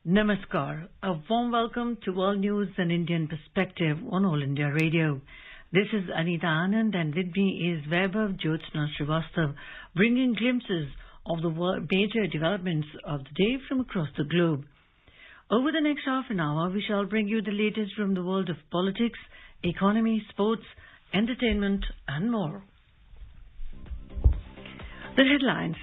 Namaskar. A warm welcome to World News and Indian Perspective on All India Radio. This is Anita Anand and with me is Vaibhav Jyotsna Srivastav, bringing glimpses of the major developments of the day from across the globe. Over the next half an hour, we shall bring you the latest from the world of politics, economy, sports, entertainment and more. The headlines.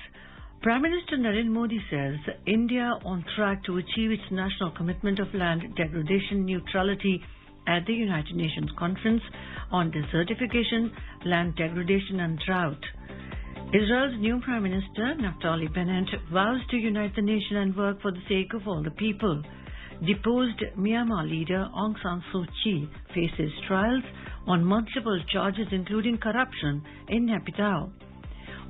Prime Minister Narendra Modi says India on track to achieve its national commitment of land degradation neutrality at the United Nations Conference on Desertification, Land Degradation and Drought. Israel's new Prime Minister, Naftali Bennett, vows to unite the nation and work for the sake of all the people. Deposed Myanmar leader Aung San Suu Kyi faces trials on multiple charges including corruption in Naypyidaw.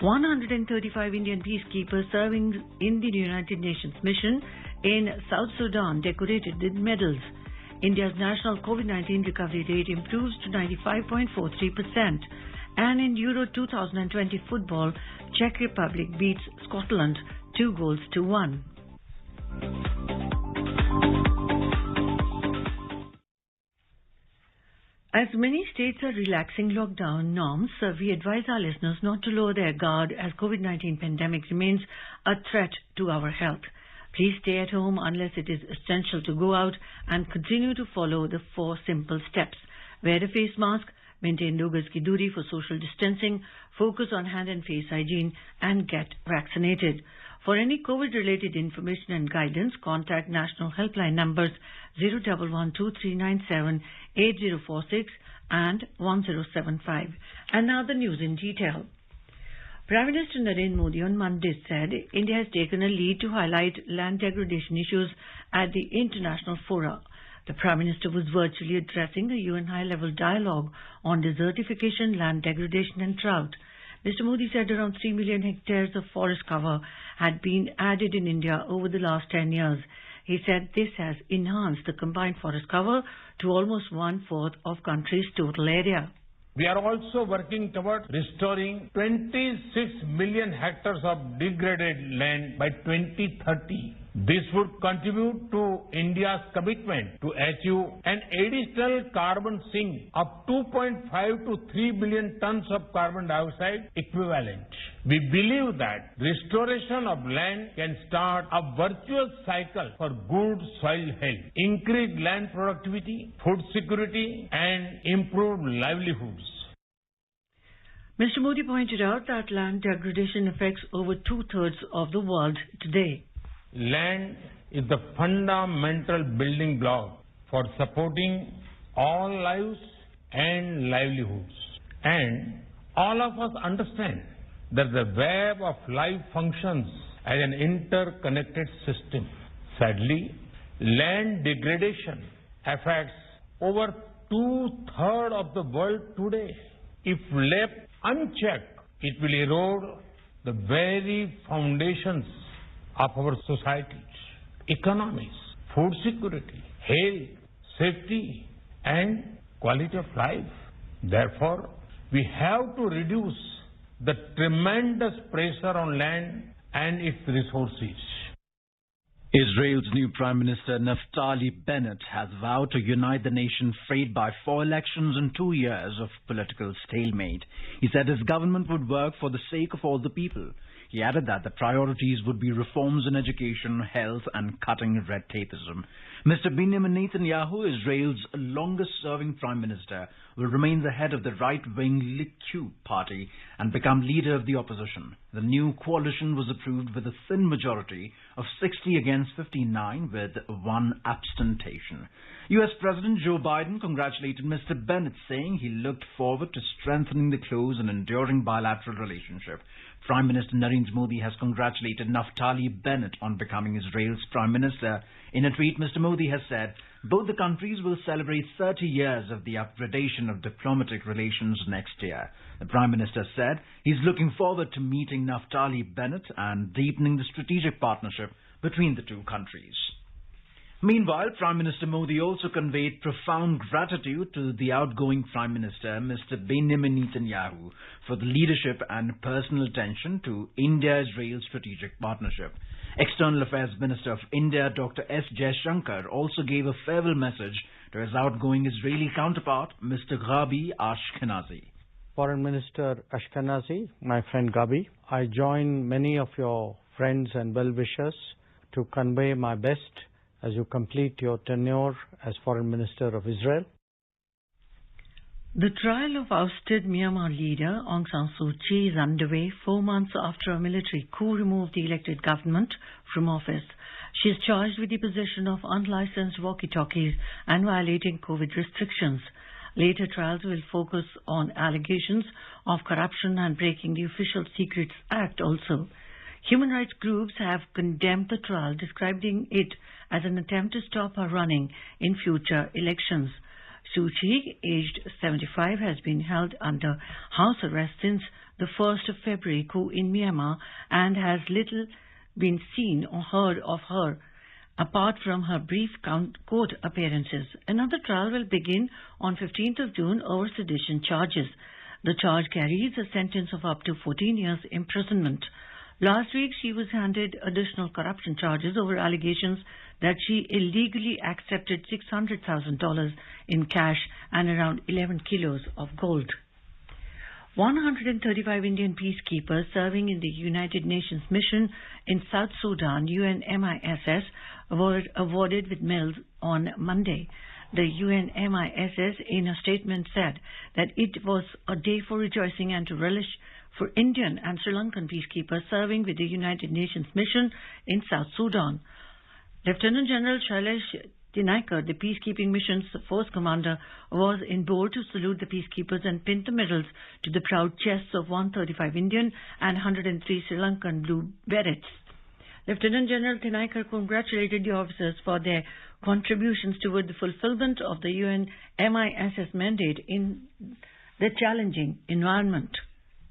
135 Indian peacekeepers serving in the United Nations mission in South Sudan decorated with medals. India's national COVID-19 recovery rate improves to 95.43%. And in Euro 2020 football, Czech Republic beats Scotland 2-1. As many states are relaxing lockdown norms, we advise our listeners not to lower their guard as COVID-19 pandemic remains a threat to our health. Please stay at home unless it is essential to go out and continue to follow the 4 simple steps. Wear a face mask, maintain 2 gaz ki duri for social distancing, focus on hand and face hygiene and get vaccinated. For any COVID-related information and guidance, contact national helpline numbers 01123978046 and 1075. And now the news in detail. Prime Minister Narendra Modi on Monday said India has taken a lead to highlight land degradation issues at the international fora. The Prime Minister was virtually addressing a UN high-level dialogue on desertification, land degradation and drought. Mr. Modi said around 3 million hectares of forest cover had been added in India over the last 10 years. He said this has enhanced the combined forest cover to almost 1/4 of country's total area. We are also working towards restoring 26 million hectares of degraded land by 2030. This would contribute to India's commitment to achieve an additional carbon sink of 2.5 to 3 billion tons of carbon dioxide equivalent. We believe that restoration of land can start a virtuous cycle for good soil health, increased land productivity, food security, and improved livelihoods. Mr. Modi pointed out that land degradation affects over 2/3 of the world today. Land is the fundamental building block for supporting all lives and livelihoods. And all of us understand that the web of life functions as an interconnected system. Sadly, land degradation affects over 2/3 of the world today. If left unchecked, it will erode the very foundations of our societies, economies, food security, health, safety, and quality of life. Therefore, we have to reduce the tremendous pressure on land and its resources. Israel's new Prime Minister Naftali Bennett has vowed to unite the nation frayed by 4 elections and 2 years of political stalemate. He said his government would work for the sake of all the people. He added that the priorities would be reforms in education, health and cutting red tapeism. Mr. Benjamin Netanyahu, Israel's longest-serving Prime Minister, will remain the head of the right-wing Likud party and become leader of the opposition. The new coalition was approved with a thin majority of 60 against 59 with 1 abstention. US President Joe Biden congratulated Mr. Bennett, saying he looked forward to strengthening the close and enduring bilateral relationship. Prime Minister Narendra Modi has congratulated Naftali Bennett on becoming Israel's Prime Minister. In a tweet, Mr. Modi has said both the countries will celebrate 30 years of the upgradation of diplomatic relations next year. The Prime Minister said he's looking forward to meeting Naftali Bennett and deepening the strategic partnership between the two countries. Meanwhile, Prime Minister Modi also conveyed profound gratitude to the outgoing Prime Minister, Mr. Benjamin Netanyahu, for the leadership and personal attention to India-Israel strategic partnership. External Affairs Minister of India, Dr. S. Jaishankar, also gave a farewell message to his outgoing Israeli counterpart, Mr. Gabi Ashkenazi. Foreign Minister Ashkenazi, my friend Gabi, I join many of your friends and well-wishers to convey my best as you complete your tenure as Foreign Minister of Israel. The trial of ousted Myanmar leader Aung San Suu Kyi is underway 4 months after a military coup removed the elected government from office. She is charged with the possession of unlicensed walkie-talkies and violating COVID restrictions. Later trials will focus on allegations of corruption and breaking the Official Secrets Act also. Human rights groups have condemned the trial, describing it as an attempt to stop her running in future elections. Suu Kyi, aged 75, has been held under house arrest since the 1st of February coup in Myanmar and has little been seen or heard of her apart from her brief court appearances. Another trial will begin on 15th of June over sedition charges. The charge carries a sentence of up to 14 years imprisonment. Last week, she was handed additional corruption charges over allegations that she illegally accepted $600,000 in cash and around 11 kilos of gold. 135 Indian peacekeepers serving in the United Nations mission in South Sudan, UNMISS, were awarded with medals on Monday. The UNMISS, in a statement, said that it was a day for rejoicing and to relish for Indian and Sri Lankan peacekeepers serving with the United Nations mission in South Sudan. Lieutenant General Shailesh Tinaikar, the peacekeeping mission's force commander, was in bold to salute the peacekeepers and pinned the medals to the proud chests of 135 Indian and 103 Sri Lankan blue berets. Lieutenant General Tinaikar congratulated the officers for their contributions toward the fulfillment of the UNMISS mandate in the challenging environment.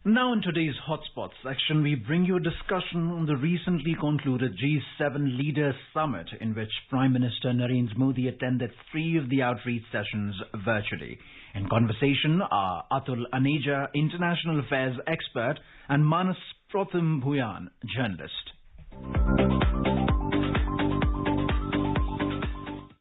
Now in today's Hotspots section, we bring you a discussion on the recently concluded G7 Leaders Summit, in which Prime Minister Narendra Modi attended 3 of the outreach sessions virtually. In conversation are Atul Aneja, International Affairs expert, and Manas Pratham Bhuyan, journalist.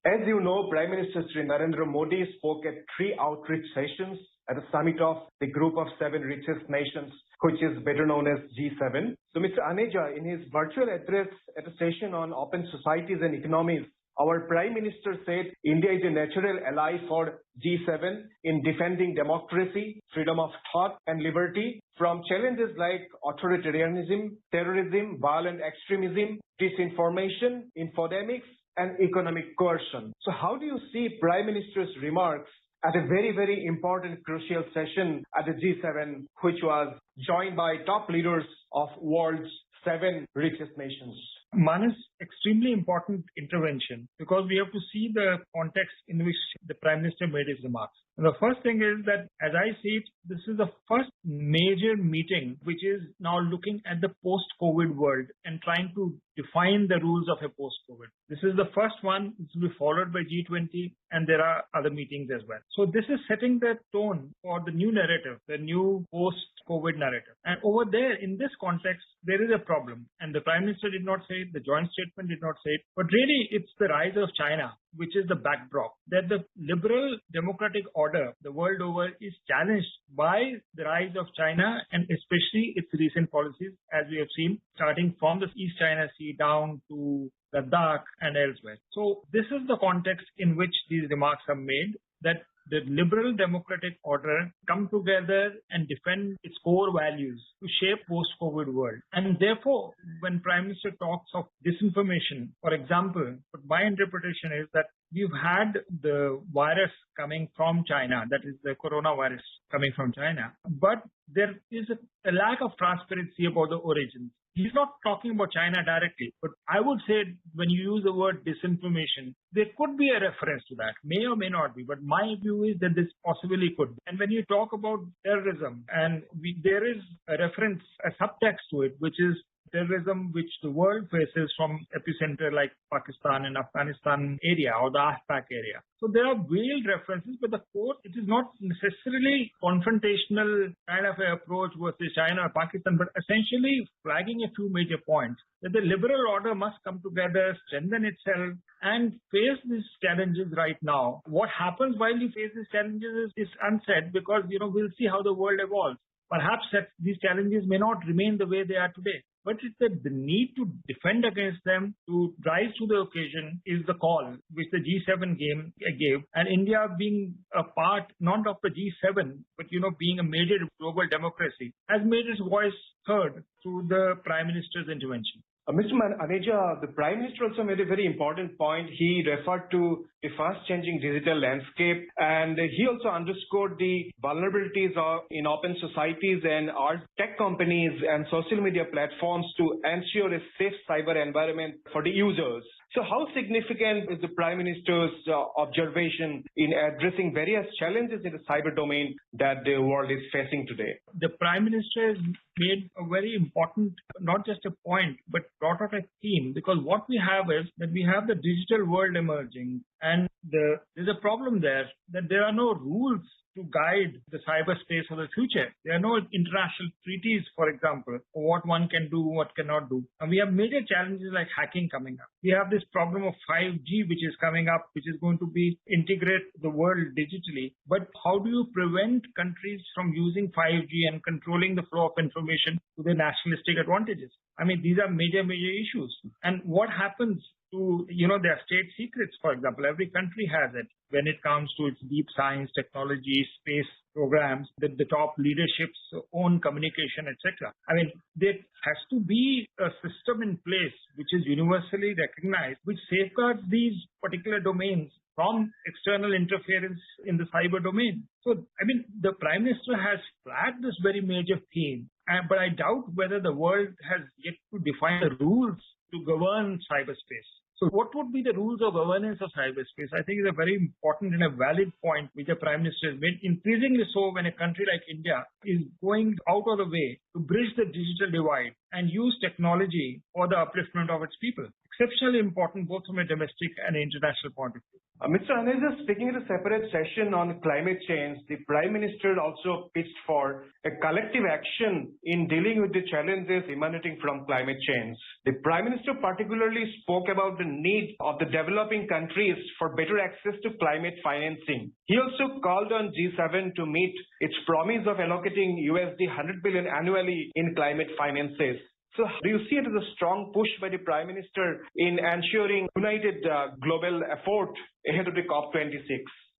As you know, Prime Minister Sri Narendra Modi spoke at 3 outreach sessions at the summit of the Group of 7 Richest Nations, which is better known as G7. So Mr. Aneja, in his virtual address at a session on open societies and economies, our Prime Minister said India is a natural ally for G7 in defending democracy, freedom of thought and liberty from challenges like authoritarianism, terrorism, violent extremism, disinformation, infodemics, and economic coercion. So how do you see Prime Minister's remarks at a very, very important, crucial session at the G7, which was joined by top leaders of world's 7 richest nations? Manas, extremely important intervention because we have to see the context in which the Prime Minister made his remarks. And the first thing is that, as I see it, this is the first major meeting which is now looking at the post-COVID world and trying to define the rules of a post-COVID. This is the first one. This will be followed by G20, and there are other meetings as well. So this is setting the tone for the new narrative, the new post-COVID narrative. And over there, in this context, there is a problem. And the Prime Minister did not say it, the joint statement did not say it, but really it's the rise of China, which is the backdrop, that the liberal democratic order the world over is challenged by the rise of China and especially its recent policies, as we have seen, starting from the East China Sea down to Ladakh and elsewhere. So this is the context in which these remarks are made, that the liberal democratic order come together and defend its core values to shape post-COVID world. And therefore, when Prime Minister talks of disinformation, for example, but my interpretation is that we've had the virus coming from China, that is the coronavirus coming from China, but there is a lack of transparency about the origins. He's not talking about China directly, but I would say when you use the word disinformation, there could be a reference to that, may or may not be, but my view is that this possibly could be. And when you talk about terrorism, and there is a reference, a subtext to it, which is terrorism which the world faces from epicenter like Pakistan and Afghanistan area or the AFPAC area. So there are veiled references, but the core, it is not necessarily confrontational kind of an approach versus China or Pakistan, but essentially flagging a few major points that the liberal order must come together, strengthen itself, and face these challenges right now. What happens while you face these challenges is unsaid because, we'll see how the world evolves. Perhaps that these challenges may not remain the way they are today. But it's the need to defend against them, to rise to the occasion is the call which the G7 gave. And India being a part, not of the G7, but, being a major global democracy, has made its voice heard through the Prime Minister's intervention. Mr. Aneja, the Prime Minister also made a very important point. He referred to the fast-changing digital landscape, and he also underscored the vulnerabilities in open societies and our tech companies and social media platforms to ensure a safe cyber environment for the users. So how significant is the Prime Minister's observation in addressing various challenges in the cyber domain that the world is facing today? The Prime Minister has made a very important, not just a point, but brought out a theme, because what we have is that we have the digital world emerging, and there's a problem there that there are no rules to guide the cyberspace of the future. There are no international treaties, for example, for what one can do, what cannot do. And we have major challenges like hacking coming up. We have this problem of 5G, which is coming up, which is going to integrate the world digitally. But how do you prevent countries from using 5G and controlling the flow of information to their nationalistic advantages? I mean, these are major issues. And what happens to, their state secrets, for example? Every country has it when it comes to its deep science, technology, space programs, the top leadership's own communication, etc. I mean, there has to be a system in place which is universally recognized, which safeguards these particular domains from external interference in the cyber domain. So, I mean, the Prime Minister has flagged this very major theme, but I doubt whether the world has yet to define the rules to govern cyberspace. So what would be the rules of governance of cyberspace? I think is a very important and a valid point which the Prime Minister has made, increasingly so when a country like India is going out of the way to bridge the digital divide and use technology for the upliftment of its people. Exceptionally important both from a domestic and international point of view. Mr. Aneja, speaking at a separate session on climate change, the Prime Minister also pitched for a collective action in dealing with the challenges emanating from climate change. The Prime Minister particularly spoke about the need of the developing countries for better access to climate financing. He also called on G7 to meet its promise of allocating $100 billion annually in climate finances. So do you see it as a strong push by the Prime Minister in ensuring united global effort ahead of the COP26?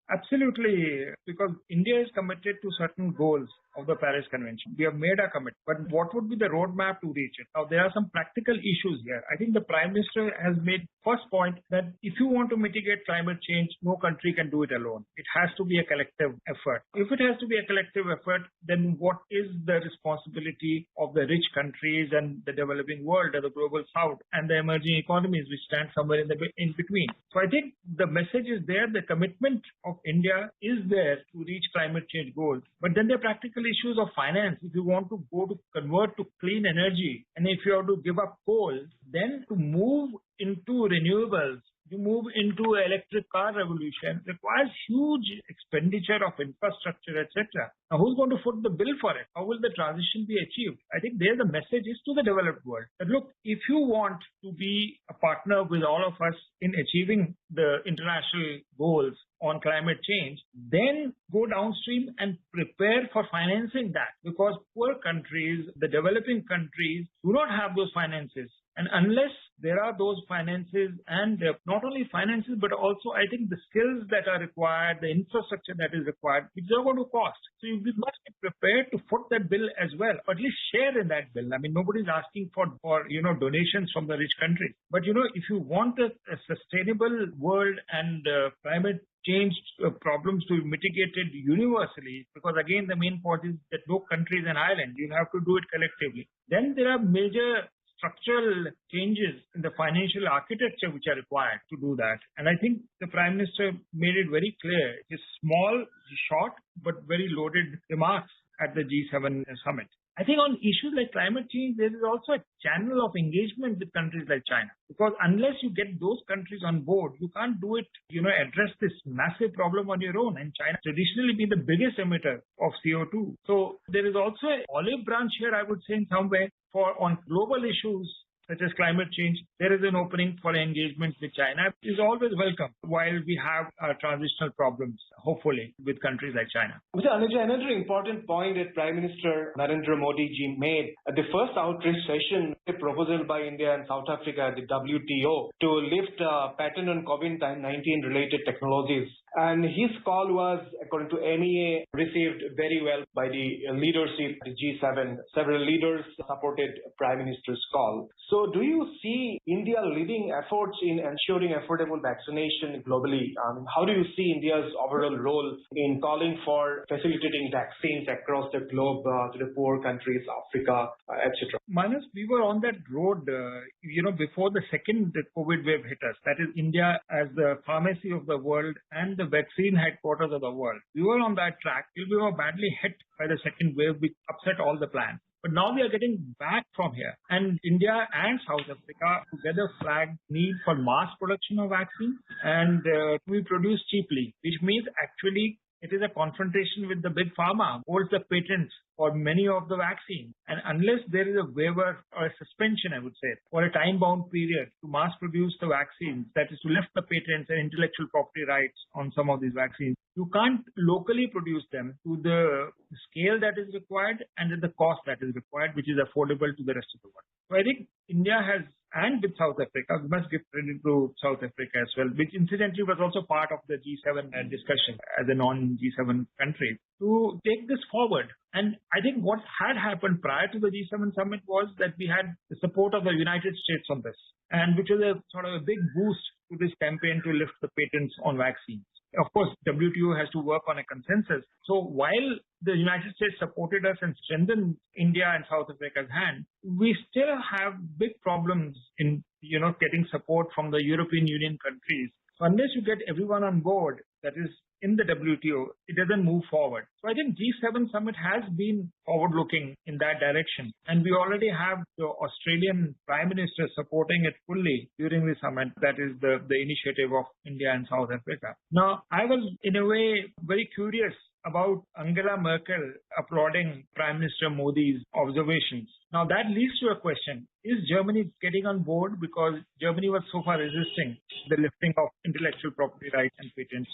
Absolutely, because India is committed to certain goals of the Paris Convention. We have made a commitment, but what would be the roadmap to reach it? Now, there are some practical issues here. I think the Prime Minister has made first point that if you want to mitigate climate change, no country can do it alone. It has to be a collective effort. If it has to be a collective effort, then what is the responsibility of the rich countries and the developing world or the global south and the emerging economies which stand somewhere in between? So I think the message is there, the commitment of India is there to reach climate change goals. But then there are practical issues of finance. If you want to convert to clean energy, and if you have to give up coal, then to move into renewables, you move into electric car revolution, requires huge expenditure of infrastructure, etc. Now, who's going to foot the bill for it? How will the transition be achieved? I think there the message is to the developed world that look, if you want to be a partner with all of us in achieving the international goals on climate change, then go downstream and prepare for financing that, because poor countries, the developing countries, do not have those finances. And unless there are those finances, and not only finances, but also I think the skills that are required, the infrastructure that is required, which are going to cost. So you must be prepared to foot that bill as well, or at least share in that bill. I mean, nobody's asking for donations from the rich countries. But, if you want a sustainable world and climate change problems to be mitigated universally, because again, the main point is that no country is an island. You have to do it collectively. Then there are major structural changes in the financial architecture which are required to do that. And I think the Prime Minister made it very clear. His small, short, but very loaded remarks at the G7 summit. I think on issues like climate change, there is also a channel of engagement with countries like China. Because unless you get those countries on board, you can't do it, address this massive problem on your own. And China traditionally been the biggest emitter of CO2. So there is also an olive branch here, I would say, in some way, on global issues such as climate change. There is an opening for engagement with China. It is always welcome while we have transitional problems, hopefully, with countries like China. Mr. Aneja, another important point that Prime Minister Narendra Modi ji made at the first outreach session, a proposal by India and South Africa at the WTO to lift patent on COVID-19 related technologies. And his call was, according to MEA, received very well by the leadership, the G7. Several leaders supported Prime Minister's call. So do you see India leading efforts in ensuring affordable vaccination globally? How do you see India's overall role in calling for facilitating vaccines across the globe to the poor countries, Africa, etc.? Manas, we were on that road, before the second COVID wave hit us. That is India as the pharmacy of the world and the vaccine headquarters of the world. We were on that track till we were badly hit by the second wave, which upset all the plans. But now we are getting back from here. And India and South Africa together flagged need for mass production of vaccines and to be produced cheaply, which means actually it is a confrontation with the big pharma, holds the patents for many of the vaccines. And unless there is a waiver or a suspension, I would say, for a time-bound period to mass produce the vaccines, that is to lift the patents and intellectual property rights on some of these vaccines, you can't locally produce them to the scale that is required and at the cost that is required, which is affordable to the rest of the world. So I think India has, and with South Africa, we must give credit to South Africa as well, which incidentally was also part of the G7 discussion as a non-G7 country, to take this forward. And I think what had happened prior to the G7 summit was that we had the support of the United States on this, and which was a sort of a big boost to this campaign to lift the patents on vaccines. Of course, WTO has to work on a consensus. So while the United States supported us and strengthened India and South Africa's hand, we still have big problems in, getting support from the European Union countries. So unless you get everyone on board, that is in the WTO, it doesn't move forward. So I think G7 summit has been forward-looking in that direction. And we already have the Australian Prime Minister supporting it fully during the summit. That is the initiative of India and South Africa. Now, I was in a way very curious about Angela Merkel applauding Prime Minister Modi's observations. Now that leads to a question. Is Germany getting on board? Because Germany was so far resisting the lifting of intellectual property rights and patents.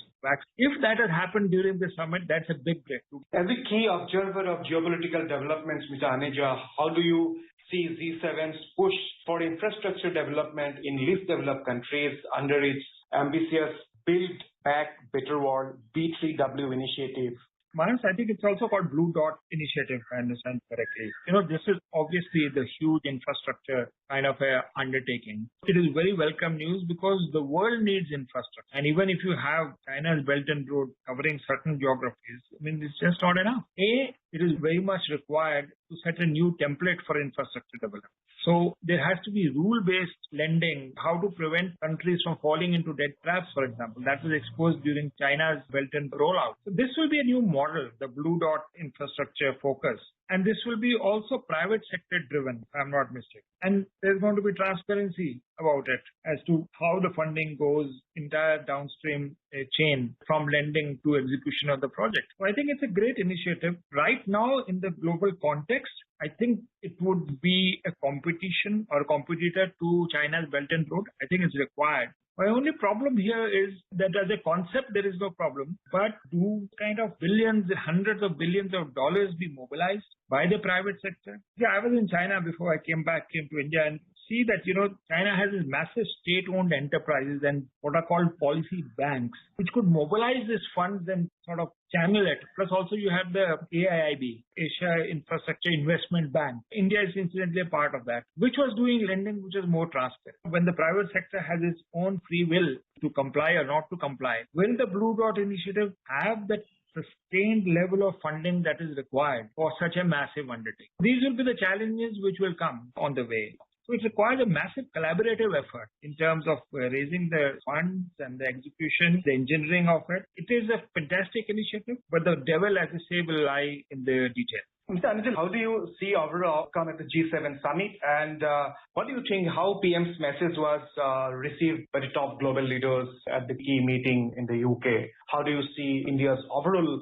If that has happened during the summit, that's a big breakthrough. As a key observer of geopolitical developments, Mr. Aneja, how do you see G7's push for infrastructure development in least developed countries under its ambitious Build Back Better World B3W initiative? Manas, I think it's also called Blue Dot Initiative, if I understand correctly. This is obviously the huge infrastructure kind of a undertaking. It is very welcome news because the world needs infrastructure. And even if you have China's Belt and Road covering certain geographies, it's just not enough. It is very much required to set a new template for infrastructure development. So there has to be rule-based lending, how to prevent countries from falling into debt traps, for example. That was exposed during China's Belt and rollout. So this will be a new model, the Blue Dot infrastructure focus. And this will be also private sector driven, if I'm not mistaken. And there's going to be transparency about it as to how the funding goes, entire downstream chain from lending to execution of the project. So I think it's a great initiative. Right now, in the global context, I think it would be a competition or a competitor to China's Belt and Road. I think it's required. My only problem here is that as a concept, there is no problem. But do kind of billions, hundreds of billions of dollars be mobilized by the private sector? Yeah, I was in China before I came to India and see that, China has these massive state-owned enterprises and what are called policy banks, which could mobilize these funds and sort of channel it. Plus also you have the AIIB, Asia Infrastructure Investment Bank. India is incidentally a part of that, which was doing lending, which is more transparent. When the private sector has its own free will to comply or not to comply, will the Blue Dot initiative have that sustained level of funding that is required for such a massive undertaking? These will be the challenges which will come on the way. So it requires a massive collaborative effort in terms of raising the funds and the execution, the engineering of it. It is a fantastic initiative, but the devil, as I say, will lie in the detail. Mr. Anijal, how do you see overall outcome at the G7 summit, and what do you think how PM's message was received by the top global leaders at the key meeting in the UK? How do you see India's overall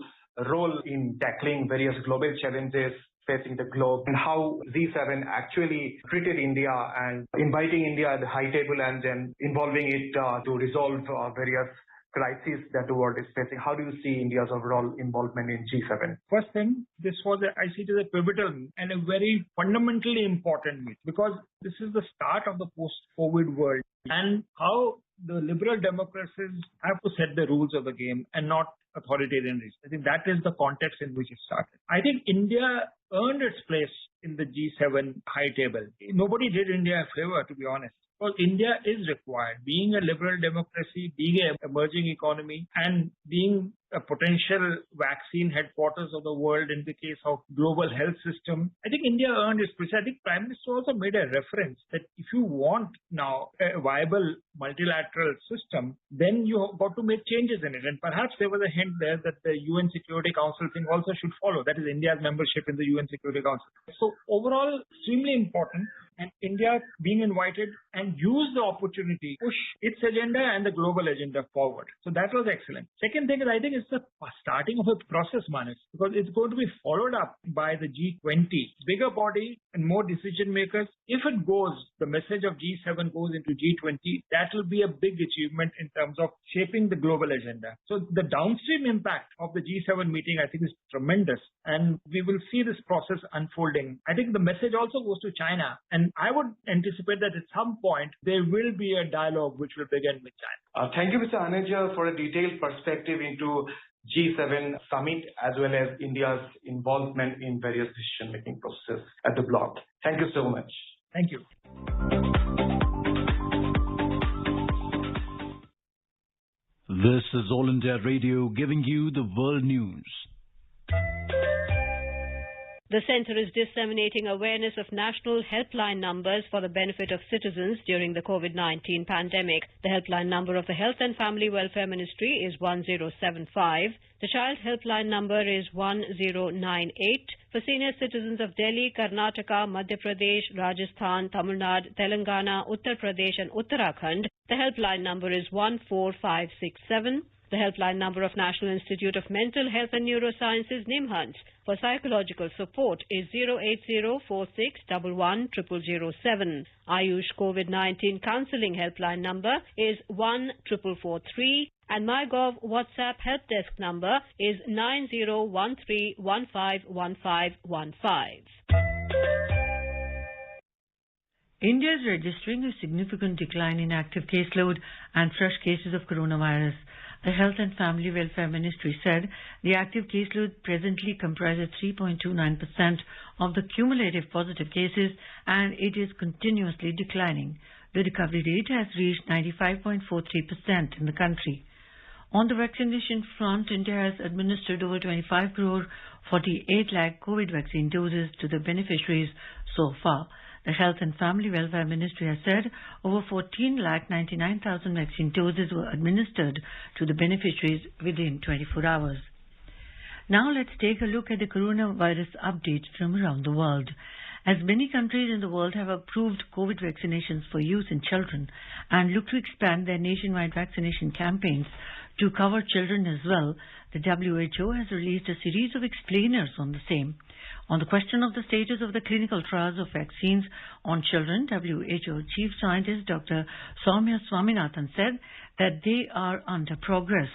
role in tackling various global challenges facing the globe, and how G7 actually treated India and inviting India at the high table and then involving it to resolve various crises that the world is facing? How do you see India's overall involvement in G7? First thing, I see it as a pivotal and a very fundamentally important meet, because this is the start of the post-COVID world, and how the liberal democracies have to set the rules of the game and not authoritarian regimes. I think that is the context in which it started. I think India earned its place in the G7 high table. Nobody did India a favor, to be honest. Well, India is required, being a liberal democracy, being an emerging economy, and being a potential vaccine headquarters of the world in the case of global health system. I think India earned its place. I think Prime Minister also made a reference that if you want now a viable multilateral system, then you have got to make changes in it. And perhaps there was a hint there that the UN Security Council thing also should follow. That is India's membership in the UN Security Council. So overall, extremely important. And India being invited and use the opportunity, push its agenda and the global agenda forward. So that was excellent. Second thing is, I think it's the starting of a process, Manas, because it's going to be followed up by the G20, bigger body and more decision makers. If it goes, the message of G7 goes into G20, that will be a big achievement in terms of shaping the global agenda. So the downstream impact of the G7 meeting, I think, is tremendous. And we will see this process unfolding. I think the message also goes to China. And I would anticipate that at some point, there will be a dialogue which will begin with China. Thank you, Mr. Aneja, for a detailed perspective into G7 summit as well as India's involvement in various decision-making processes at the bloc. Thank you so much. Thank you. This is All India Radio giving you the world news. The centre is disseminating awareness of national helpline numbers for the benefit of citizens during the COVID-19 pandemic. The helpline number of the Health and Family Welfare Ministry is 1075. The Child Helpline number is 1098. For senior citizens of Delhi, Karnataka, Madhya Pradesh, Rajasthan, Tamil Nadu, Telangana, Uttar Pradesh and Uttarakhand, the helpline number is 14567. The helpline number of National Institute of Mental Health and Neurosciences, NIMHANS, for psychological support is 08046110007. Ayush COVID-19 counselling helpline number is 14443, and MyGov WhatsApp help desk number is 9013151515. India is registering a significant decline in active caseload and fresh cases of coronavirus. The Health and Family Welfare Ministry said the active caseload presently comprises 3.29% of the cumulative positive cases, and it is continuously declining. The recovery rate has reached 95.43% in the country. On the vaccination front, India has administered over 25 crore 48 lakh COVID vaccine doses to the beneficiaries so far. The Health and Family Welfare Ministry has said over 14,99,000 vaccine doses were administered to the beneficiaries within 24 hours. Now let's take a look at the coronavirus updates from around the world. As many countries in the world have approved COVID vaccinations for use in children and look to expand their nationwide vaccination campaigns to cover children as well, the WHO has released a series of explainers on the same. On the question of the status of the clinical trials of vaccines on children, WHO Chief Scientist Dr. Soumya Swaminathan said that they are under progress.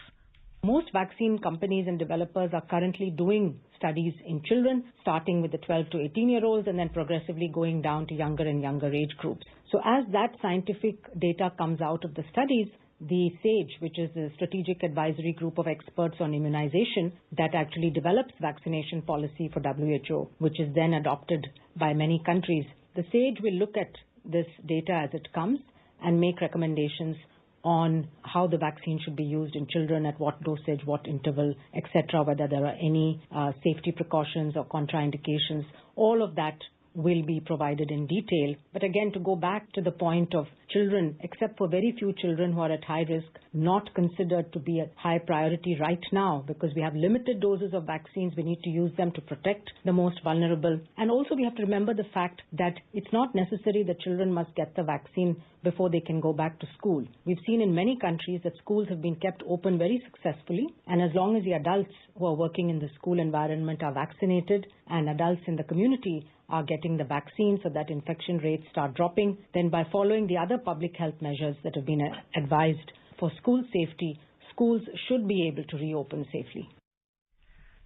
Most vaccine companies and developers are currently doing studies in children, starting with the 12 to 18-year-olds and then progressively going down to younger and younger age groups. So as that scientific data comes out of the studies, the SAGE, which is the Strategic Advisory Group of Experts on Immunization that actually develops vaccination policy for WHO, which is then adopted by many countries. The SAGE will look at this data as it comes and make recommendations on how the vaccine should be used in children, at what dosage, what interval, etc., whether there are any safety precautions or contraindications. All of that will be provided in detail. But again, to go back to the point of children, except for very few children who are at high risk, not considered to be a high priority right now because we have limited doses of vaccines. We need to use them to protect the most vulnerable. And also we have to remember the fact that it's not necessary that children must get the vaccine before they can go back to school. We've seen in many countries that schools have been kept open very successfully, and as long as the adults who are working in the school environment are vaccinated and adults in the community are getting the vaccine so that infection rates start dropping, then by following the other public health measures that have been advised for school safety, schools should be able to reopen safely.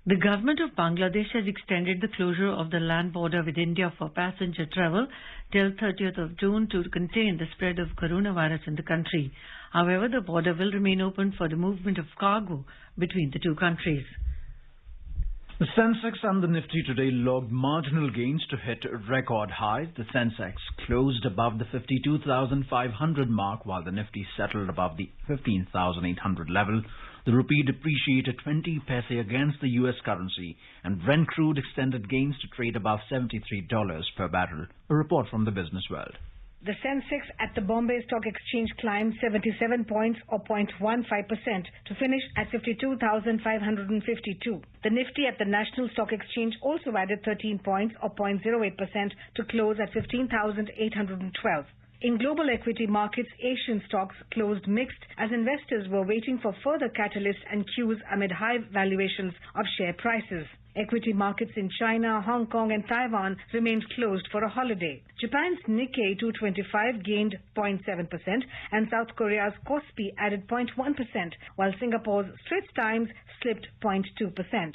The government of Bangladesh has extended the closure of the land border with India for passenger travel till 30th of June to contain the spread of coronavirus in the country. However, the border will remain open for the movement of cargo between the two countries. The Sensex and the Nifty today logged marginal gains to hit record highs. The Sensex closed above the 52,500 mark while the Nifty settled above the 15,800 level. The rupee depreciated 20 paise against the US currency, and Brent crude extended gains to trade above $73 per barrel. A report from the Business World. The Sensex at the Bombay Stock Exchange climbed 77 points or 0.15% to finish at 52,552. The Nifty at the National Stock Exchange also added 13 points or 0.08% to close at 15,812. In global equity markets, Asian stocks closed mixed as investors were waiting for further catalysts and cues amid high valuations of share prices. Equity markets in China, Hong Kong and Taiwan remained closed for a holiday. Japan's Nikkei 225 gained 0.7% and South Korea's Kospi added 0.1%, while Singapore's Straits Times slipped 0.2%.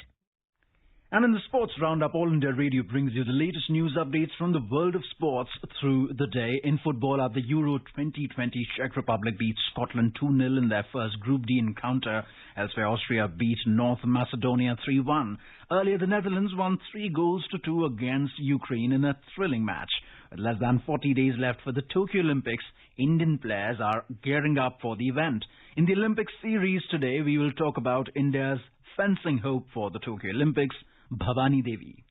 And in the sports roundup, All India Radio brings you the latest news updates from the world of sports through the day. In football, at the Euro 2020, Czech Republic beat Scotland 2-0 in their first Group D encounter. Elsewhere, Austria beat North Macedonia 3-1. Earlier, the Netherlands won 3-2 against Ukraine in a thrilling match. With less than 40 days left for the Tokyo Olympics, Indian players are gearing up for the event. In the Olympic series today, we will talk about India's fencing hope for the Tokyo Olympics, Bhavani Devi.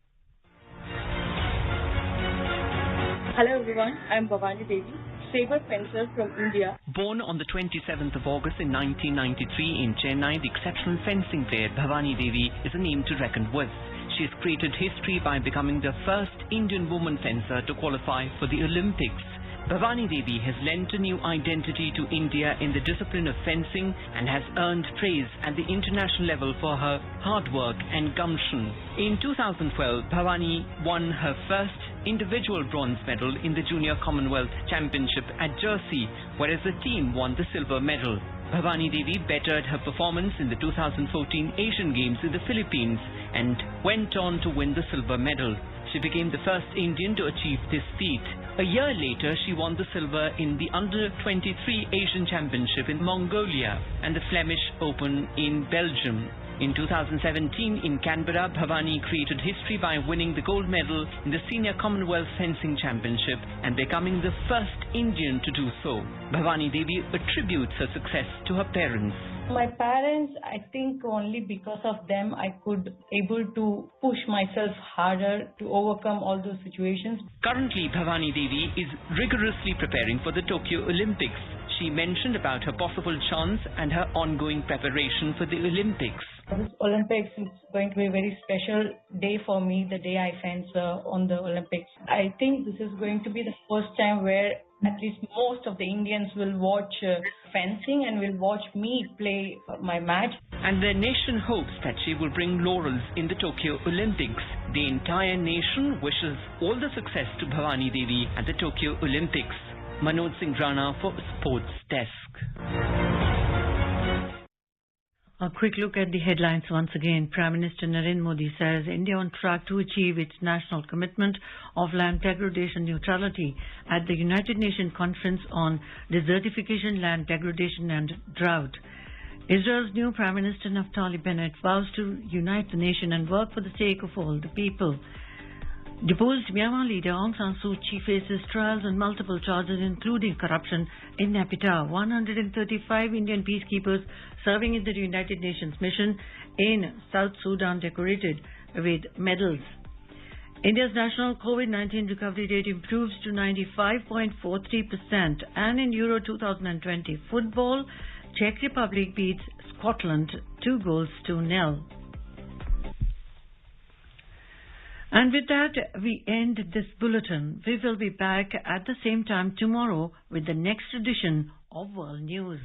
Hello everyone, I am Bhavani Devi, saber fencer from India. Born on the 27th of August in 1993 in Chennai, the exceptional fencing player Bhavani Devi is a name to reckon with. She has created history by becoming the first Indian woman fencer to qualify for the Olympics. Bhavani Devi has lent a new identity to India in the discipline of fencing and has earned praise at the international level for her hard work and gumption. In 2012, Bhavani won her first individual bronze medal in the Junior Commonwealth Championship at Jersey, whereas the team won the silver medal. Bhavani Devi bettered her performance in the 2014 Asian Games in the Philippines and went on to win the silver medal. She became the first Indian to achieve this feat. A year later, she won the silver in the Under-23 Asian Championship in Mongolia and the Flemish Open in Belgium. In 2017, in Canberra, Bhavani created history by winning the gold medal in the Senior Commonwealth Fencing Championship and becoming the first Indian to do so. Bhavani Devi attributes her success to her parents. My parents, I think only because of them I could able to push myself harder to overcome all those situations. Currently, Bhavani Devi is rigorously preparing for the Tokyo Olympics. She mentioned about her possible chance and her ongoing preparation for the Olympics. This Olympics is going to be a very special day for me, the day I fence on the Olympics. I think this is going to be the first time where at least most of the Indians will watch fencing and will watch me play my match. And the nation hopes that she will bring laurels in the Tokyo Olympics. The entire nation wishes all the success to Bhavani Devi at the Tokyo Olympics. Manoj Singh Rana for Sports Desk. A quick look at the headlines once again. Prime Minister Narendra Modi says India on track to achieve its national commitment of land degradation neutrality at the United Nations Conference on Desertification, Land Degradation and Drought. Israel's new Prime Minister Naftali Bennett vows to unite the nation and work for the sake of all the people. Deposed Myanmar leader Aung San Suu Kyi faces trials on multiple charges including corruption in Naypyidaw. 135 Indian peacekeepers serving in the United Nations mission in South Sudan decorated with medals. India's national COVID-19 recovery rate improves to 95.43%. And in Euro 2020 football, Czech Republic beats Scotland 2-0. And with that, we end this bulletin. We will be back at the same time tomorrow with the next edition of World News.